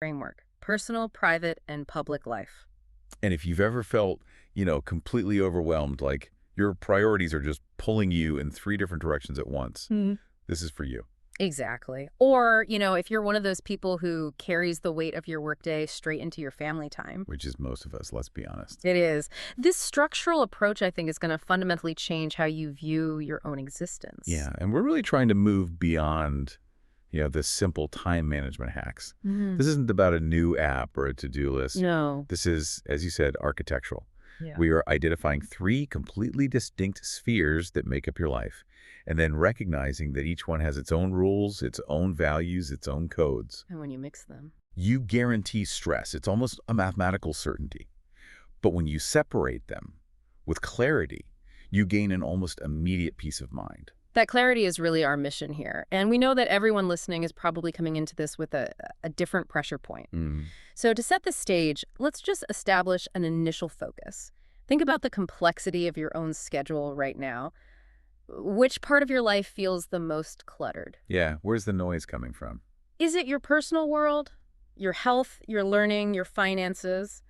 framework: personal, private, and public life. And if you've ever felt, completely overwhelmed, like your priorities are just pulling you in three different directions at once, this is for you. Exactly. Or, if you're one of those people who carries the weight of your workday straight into your family time. Which is most of us, let's be honest. It is. This structural approach, I think, is going to fundamentally change how you view your own existence. Yeah, and we're really trying to move beyond, the simple time management hacks. This isn't about a new app or a to-do list. No. This is, as you said, architectural. Yeah. We are identifying three completely distinct spheres that make up your life, and then recognizing that each one has its own rules, its own values, its own codes. And when you mix them. You guarantee stress. It's almost a mathematical certainty. But when you separate them with clarity, you gain an almost immediate peace of mind. That clarity is really our mission here. And we know that everyone listening is probably coming into this with a different pressure point. So to set the stage, let's just establish an initial focus. Think about the complexity of your own schedule right now. Which part of your life feels the most cluttered? Yeah, where's the noise coming from? Is it your personal world, your health, your learning, your finances?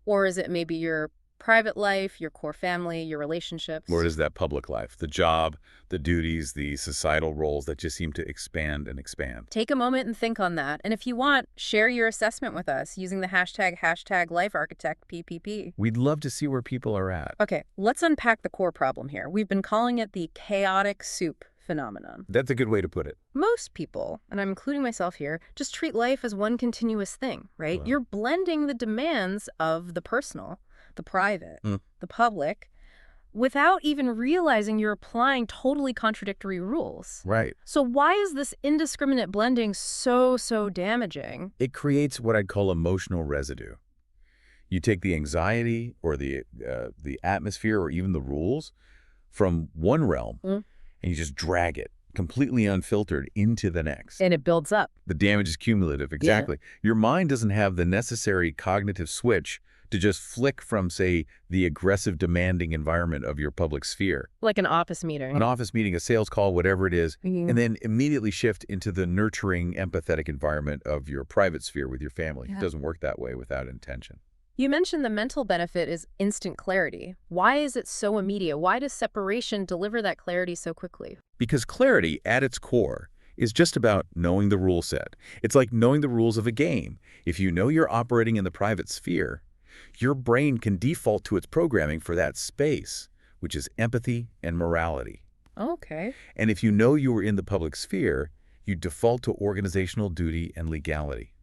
Or is it maybe your private life, your core family, your relationships? Or is that public life, the job, the duties, the societal roles that just seem to expand and expand? Take a moment and think on that. And if you want, share your assessment with us using the hashtag #LifeArchitectPPP. We'd love to see where people are at. Okay, let's unpack the core problem here. We've been calling it the chaotic soup phenomenon. That's a good way to put it. Most people, and I'm including myself here, just treat life as one continuous thing, right? Wow. You're blending the demands of the personal, the private, the public, without even realizing you're applying totally contradictory rules. Right. So why is this indiscriminate blending so damaging? It creates what I'd call emotional residue. You take the anxiety or the atmosphere or even the rules from one realm and you just drag it completely unfiltered into the next. And it builds up. The damage is cumulative, exactly. Your mind doesn't have the necessary cognitive switch to just flick from, say, the aggressive, demanding environment of your public sphere. Like an office meeting. An office meeting, a sales call, whatever it is, and then immediately shift into the nurturing, empathetic environment of your private sphere with your family. It doesn't work that way without intention. You mentioned the mental benefit is instant clarity. Why is it so immediate? Why does separation deliver that clarity so quickly? Because clarity, at its core, is just about knowing the rule set. It's like knowing the rules of a game. If you know you're operating in the private sphere, your brain can default to its programming for that space, which is empathy and morality. Okay. And if you know you are in the public sphere, you default to organizational duty and legality.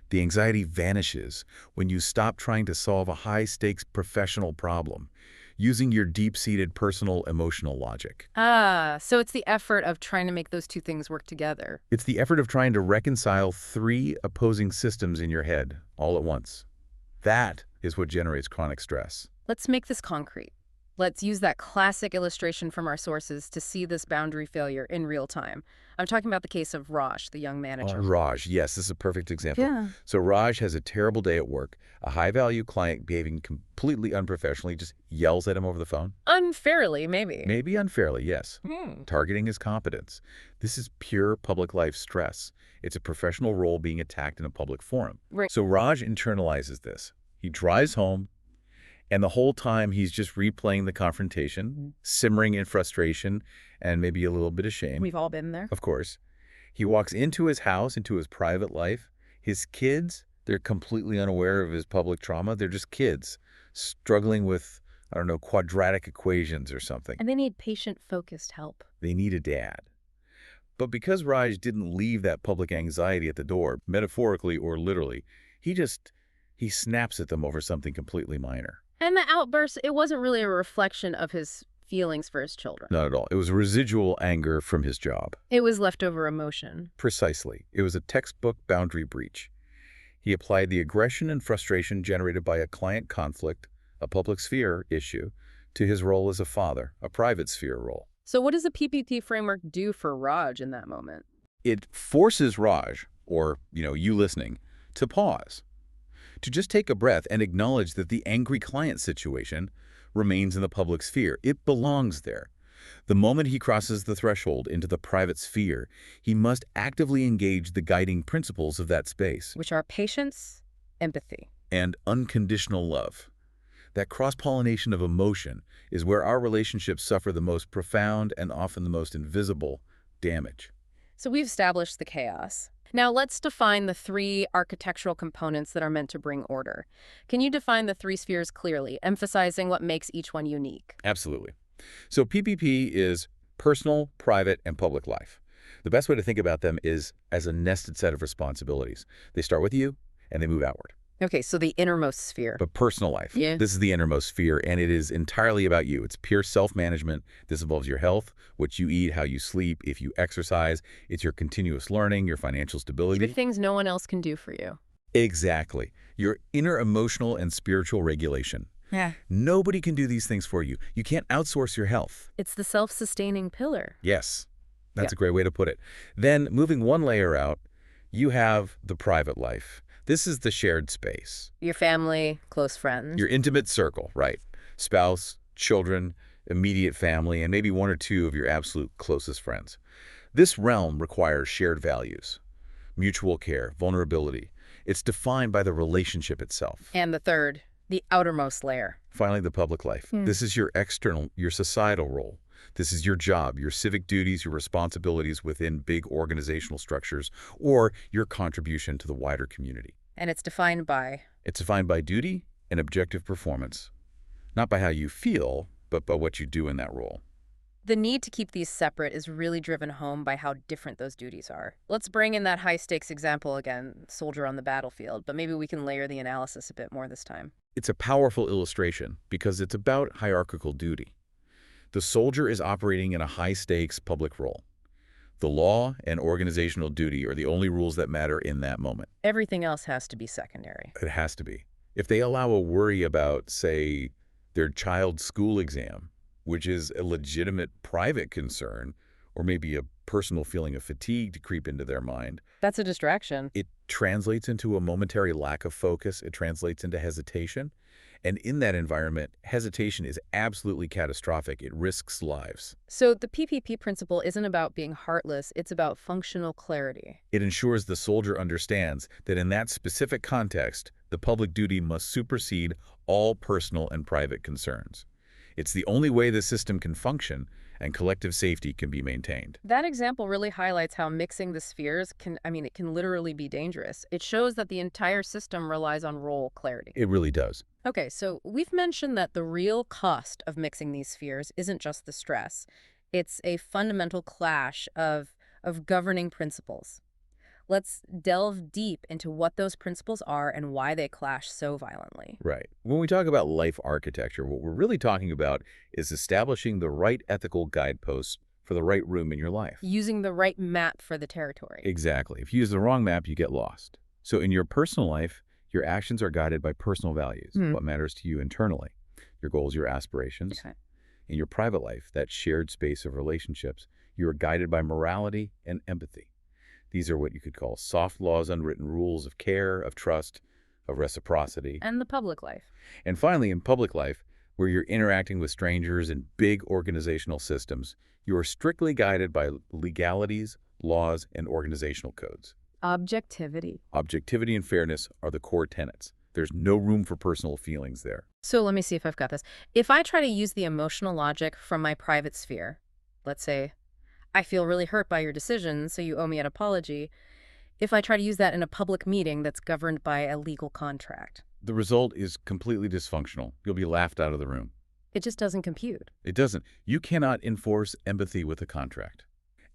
The anxiety vanishes when you stop trying to solve a high-stakes professional problem using your deep-seated personal emotional logic. So it's the effort of trying to make those two things work together. It's the effort of trying to reconcile three opposing systems in your head all at once. That is what generates chronic stress. Let's make this concrete. Let's use that classic illustration from our sources to see this boundary failure in real time. I'm talking about the case of Raj, the young manager. Raj, yes, this is a perfect example. Yeah. So Raj has a terrible day at work. A high-value client behaving completely unprofessionally just yells at him over the phone. Unfairly, maybe. Maybe unfairly, yes. Targeting his competence. This is pure public life stress. It's a professional role being attacked in a public forum. Right. So Raj internalizes this. He drives home, and the whole time he's just replaying the confrontation, simmering in frustration, and maybe a little bit of shame. We've all been there. Of course. He walks into his house, into his private life. His kids, they're completely unaware of his public trauma. They're just kids struggling with, I don't know, quadratic equations or something. And they need patient-focused help. They need a dad. But because Raj didn't leave that public anxiety at the door, metaphorically or literally, he snaps at them over something completely minor. And the outburst, it wasn't really a reflection of his feelings for his children. Not at all. It was residual anger from his job. It was leftover emotion. Precisely. It was a textbook boundary breach. He applied the aggression and frustration generated by a client conflict, a public sphere issue, to his role as a father, a private sphere role. So what does the PPP framework do for Raj in that moment? It forces Raj, or, you listening, to pause, to just take a breath and acknowledge that the angry client situation remains in the public sphere. It belongs there. The moment he crosses the threshold into the private sphere, he must actively engage the guiding principles of that space Which are patience, empathy. and unconditional love. That cross-pollination of emotion is where our relationships suffer the most profound and often the most invisible damage. So we've established the chaos. Now let's define the three architectural components that are meant to bring order. Can you define the three spheres clearly, emphasizing what makes each one unique? Absolutely. So PPP is personal, private, and public life. The best way to think about them is as a nested set of responsibilities. They start with you, and they move outward. Okay, so the innermost sphere. But personal life, Yeah. this is the innermost sphere, and it is entirely about you. It's pure self-management. This involves your health, what you eat, how you sleep, if you exercise. It's your continuous learning, your financial The stability. things no one else can do for you. Exactly. Your inner emotional and spiritual regulation. Yeah. Nobody can do these things for you. You can't outsource your health. It's the self-sustaining pillar. Yes, that's Yeah. a great way to put it. Then, moving one layer out, you have the private life. This is the shared space. Your family, close friends. Your intimate circle, right? Spouse, children, immediate family, and maybe one or two of your absolute closest friends. This realm requires shared values, mutual care, vulnerability. It's defined by the relationship itself. And the third, the outermost layer. Finally, the public life. This is your external, your societal role. This is your job, your civic duties, your responsibilities within big organizational structures, or your contribution to the wider community. And it's defined by... It's defined by duty and objective performance, not by how you feel, but by what you do in that role. The need to keep these separate is really driven home by how different those duties are. Let's bring in that high-stakes example again, soldier on the battlefield, but maybe we can layer the analysis a bit more this time. It's a powerful illustration because it's about hierarchical duty. The soldier is operating in a high-stakes public role. The law and organizational duty are the only rules that matter in that moment. Everything else has to be secondary. It has to be. If they allow a worry about, say, their child's school exam, which is a legitimate private concern, or maybe a personal feeling of fatigue to creep into their mind, That's a distraction. it translates into a momentary lack of focus. It translates into hesitation. And in that environment, hesitation is absolutely catastrophic. It risks lives. So the PPP principle isn't about being heartless, it's about functional clarity. It ensures the soldier understands that in that specific context, the public duty must supersede all personal and private concerns. It's the only way the system can function and collective safety can be maintained. That example really highlights how mixing the spheres it can literally be dangerous. It shows that the entire system relies on role clarity. It really does. Okay, so we've mentioned that the real cost of mixing these spheres isn't just the stress. It's a fundamental clash of governing principles. Let's delve deep into what those principles are and why they clash so violently. Right. When we talk about life architecture, what we're really talking about is establishing the right ethical guideposts for the right room in your life. Using the right map for the territory. Exactly. If you use the wrong map, you get lost. So in your personal life, your actions are guided by personal values, what matters to you internally, your goals, your aspirations. Okay. In your private life, that shared space of relationships, you are guided by morality and empathy. These are what you could call soft laws, unwritten rules of care, of trust, of reciprocity. And the public life. And finally, in public life, where you're interacting with strangers in big organizational systems, you are strictly guided by legalities, laws, and organizational codes. Objectivity. Objectivity and fairness are the core tenets. There's no room for personal feelings there. So let me see if I've got this. If I try to use the emotional logic from my private sphere, let's say, I feel really hurt by your decision, so you owe me an apology. If I try to use that in a public meeting that's governed by a legal contract, The result is completely dysfunctional. You'll be laughed out of the room. it just doesn't compute. It doesn't. You cannot enforce empathy with a contract.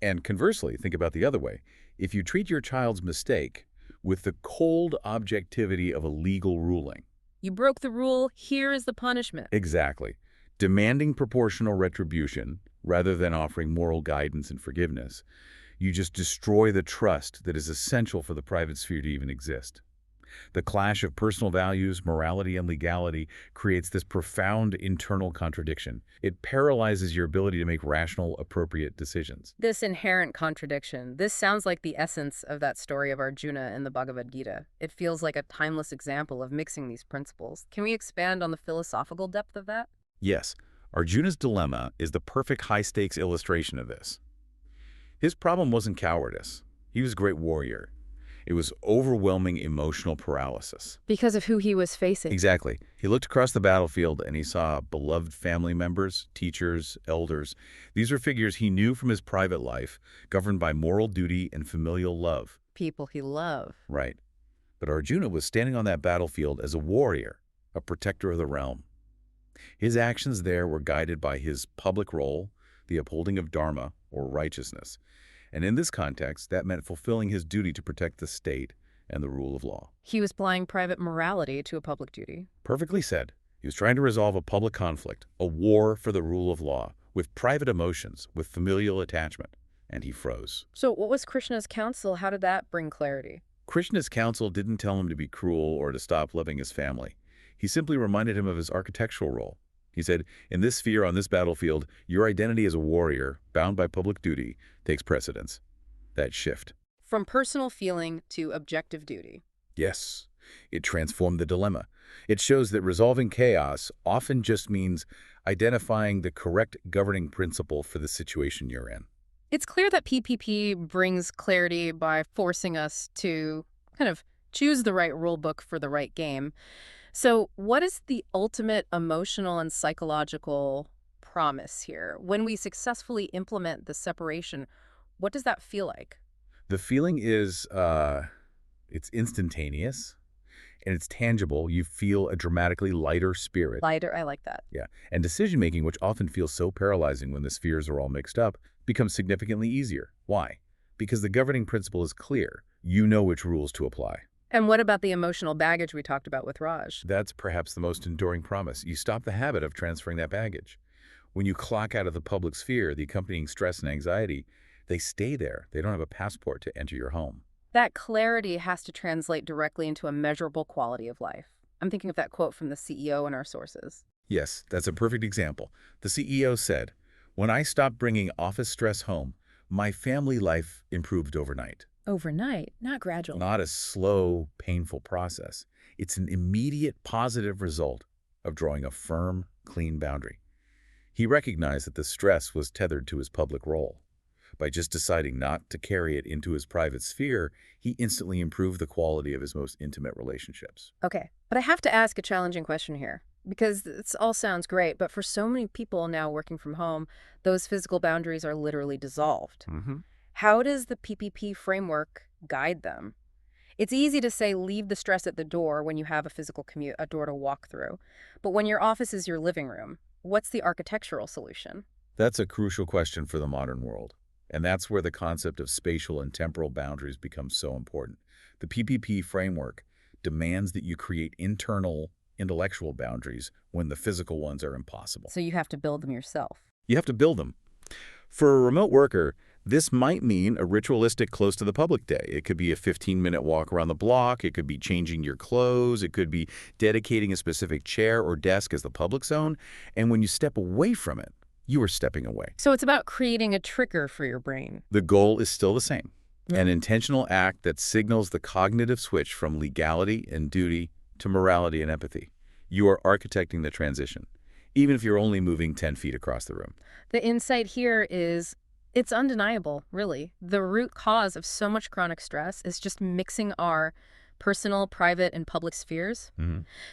And conversely, think about the other way. If you treat your child's mistake with the cold objectivity of a legal ruling. You broke the rule, here is the punishment. Exactly. Demanding proportional retribution rather than offering moral guidance and forgiveness, you just destroy the trust that is essential for the private sphere to even exist. The clash of personal values, morality, and legality creates this profound internal contradiction. It paralyzes your ability to make rational, appropriate decisions. This inherent contradiction, this sounds like the essence of that story of Arjuna in the Bhagavad Gita. It feels like a timeless example of mixing these principles. Can we expand on the philosophical depth of that? Yes, Arjuna's dilemma is the perfect high-stakes illustration of this. His problem wasn't cowardice. He was a great warrior. It was overwhelming emotional paralysis. Because of who he was facing. Exactly. He looked across the battlefield and he saw beloved family members, teachers, elders. These were figures he knew from his private life, governed by moral duty and familial love. People he loved. Right. But Arjuna was standing on that battlefield as a warrior, a protector of the realm. His actions there were guided by his public role, the upholding of dharma, or righteousness. And in this context, that meant fulfilling his duty to protect the state and the rule of law. He was applying private morality to a public duty. Perfectly said. He was trying to resolve a public conflict, a war for the rule of law, with private emotions, with familial attachment. And he froze. So what was Krishna's counsel? How did that bring clarity? Krishna's counsel didn't tell him to be cruel or to stop loving his family. He simply reminded him of his architectural role. He said, in this sphere, on this battlefield, your identity as a warrior, bound by public duty, takes precedence. That shift. From personal feeling to objective duty. Yes, it transformed the dilemma. It shows that resolving chaos often just means identifying the correct governing principle for the situation you're in. It's clear that PPP brings clarity by forcing us to kind of choose the right rule book for the right game. So what is the ultimate emotional and psychological promise here? When we successfully implement the separation, what does that feel like? The feeling is, it's instantaneous and it's tangible. You feel a dramatically lighter spirit. Lighter, I like that. Yeah. And decision-making, which often feels so paralyzing when the spheres are all mixed up, becomes significantly easier. Why? Because the governing principle is clear. You know which rules to apply. And what about the emotional baggage we talked about with Raj? That's perhaps the most enduring promise. You stop the habit of transferring that baggage. When you clock out of the public sphere, the accompanying stress and anxiety, they stay there. They don't have a passport to enter your home. That clarity has to translate directly into a measurable quality of life. I'm thinking of that quote from the CEO in our sources. Yes, that's a perfect example. The CEO said, "When I stopped bringing office stress home, my family life improved overnight." Overnight, not gradual. Not a slow, painful process. It's an immediate positive result of drawing a firm, clean boundary. He recognized that the stress was tethered to his public role. By just deciding not to carry it into his private sphere, he instantly improved the quality of his most intimate relationships. Okay, but I have to ask a challenging question here, because this all sounds great, but for so many people now working from home, those physical boundaries are literally dissolved. How does the PPP framework guide them? It's easy to say leave the stress at the door when you have a physical commute, a door to walk through. But when your office is your living room, what's the architectural solution? That's a crucial question for the modern world. And that's where the concept of spatial and temporal boundaries becomes so important. The PPP framework demands that you create internal, intellectual boundaries when the physical ones are impossible. So you have to build them yourself. You have to build them. For a remote worker, this might mean a ritualistic close to the public day. It could be a 15-minute walk around the block. It could be changing your clothes. It could be dedicating a specific chair or desk as the public zone. And when you step away from it, you are stepping away. So it's about creating a trigger for your brain. The goal is still the same. An intentional act that signals the cognitive switch from legality and duty to morality and empathy. You are architecting the transition, even if you're only moving 10 feet across the room. The insight here is it's undeniable, really. The root cause of so much chronic stress is just mixing our personal, private, and public spheres.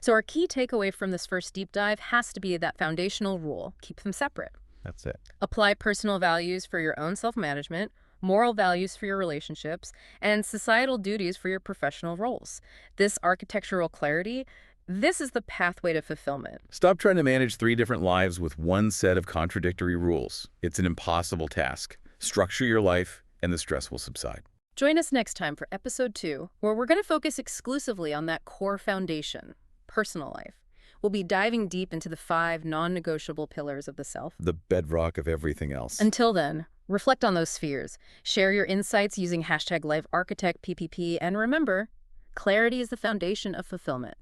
So our key takeaway from this first deep dive has to be that foundational rule: keep them separate. That's it. Apply personal values for your own self-management, moral values for your relationships, and societal duties for your professional roles. This architectural clarity, this is the pathway to fulfillment. Stop trying to manage 3 different lives with one set of contradictory rules. It's an impossible task. Structure your life, and the stress will subside. Join us next time for episode 2, where we're going to focus exclusively on that core foundation, personal life. We'll be diving deep into the 5 non-negotiable pillars of the self. The bedrock of everything else. Until then, reflect on those spheres. Share your insights using #LifeArchitectPPP, and remember, clarity is the foundation of fulfillment.